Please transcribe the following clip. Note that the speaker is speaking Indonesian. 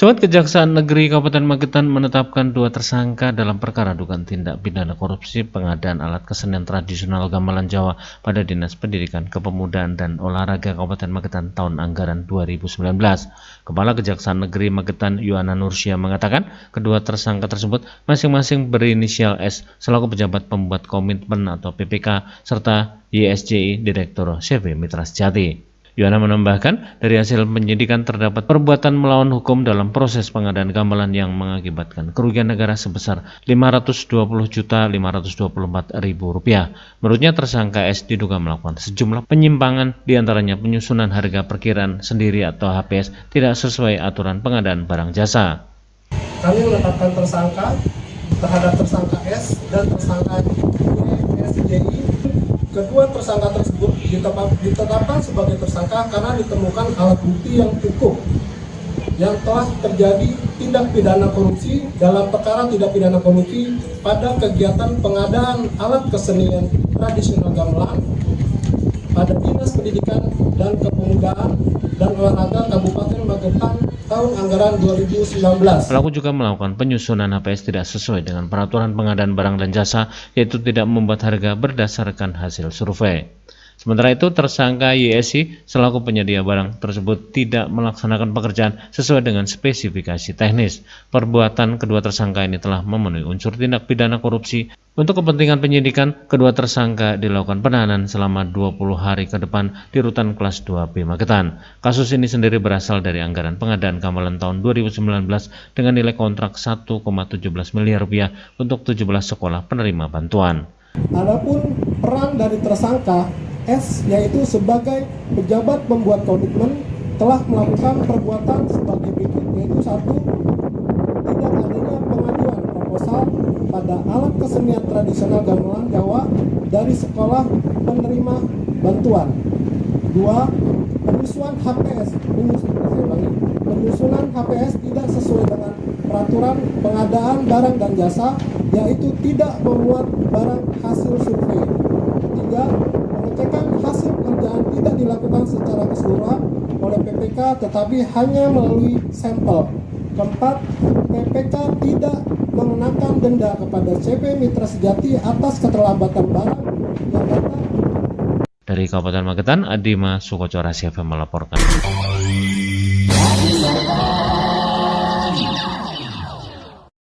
Sobat, Kejaksaan Negeri Kabupaten Magetan menetapkan 2 tersangka dalam perkara dugaan tindak pidana korupsi pengadaan alat kesenian tradisional gamelan Jawa pada Dinas Pendidikan Kepemudaan dan Olahraga Kabupaten Magetan tahun anggaran 2019. Kepala Kejaksaan Negeri Magetan Yuana Nursia mengatakan kedua tersangka tersebut masing-masing berinisial S selaku pejabat pembuat komitmen atau PPK serta YSJI Direktur CV Mitra Sejati. Yuana menambahkan, dari hasil penyidikan terdapat perbuatan melawan hukum dalam proses pengadaan gamelan yang mengakibatkan kerugian negara sebesar Rp520.524.000. Menurutnya tersangka S diduga melakukan sejumlah penyimpangan, diantaranya penyusunan harga perkiraan sendiri atau HPS tidak sesuai aturan pengadaan barang jasa. Kami menetapkan tersangka terhadap tersangka S dan tersangka YSJI. Kedua tersangka tersebut ditetapkan sebagai tersangka karena ditemukan alat bukti yang cukup yang telah terjadi tindak pidana korupsi dalam perkara tindak pidana korupsi pada kegiatan pengadaan alat kesenian tradisional gamelan pada Dinas Pendidikan dan Kepemudaan dan Olahraga Kabupaten Magetan tahun anggaran 2019. Pelaku juga melakukan penyusunan HPS tidak sesuai dengan peraturan pengadaan barang dan jasa, yaitu tidak membuat harga berdasarkan hasil survei. Sementara itu, tersangka YSI selaku penyedia barang tersebut tidak melaksanakan pekerjaan sesuai dengan spesifikasi teknis. Perbuatan kedua tersangka ini telah memenuhi unsur tindak pidana korupsi. Untuk kepentingan penyidikan, kedua tersangka dilakukan penahanan selama 20 hari ke depan di Rutan Kelas 2B Magetan. Kasus ini sendiri berasal dari anggaran pengadaan gamelan tahun 2019 dengan nilai kontrak Rp1,17 miliar untuk 17 sekolah penerima bantuan. Adapun peran dari tersangka S, yaitu sebagai pejabat pembuat komitmen, telah melakukan perbuatan sebagai berikut, yaitu 1. Tidak adanya pengajuan proposal pada alat kesenian tradisional gamelan Jawa dari sekolah penerima bantuan. 2. Penyusunan HPS tidak sesuai dengan peraturan pengadaan barang dan jasa, yaitu tidak memuat barang hasil survei. 3. Pengecekan hasil pekerjaan tidak dilakukan secara keseluruhan oleh PPK tetapi hanya melalui sampel. 4. PPK tidak mengenakan denda kepada CV Mitra Sejati atas keterlambatan barang yang datang. Dari Kabupaten Magetan, Adima Sukoco Rahasia FM melaporkan.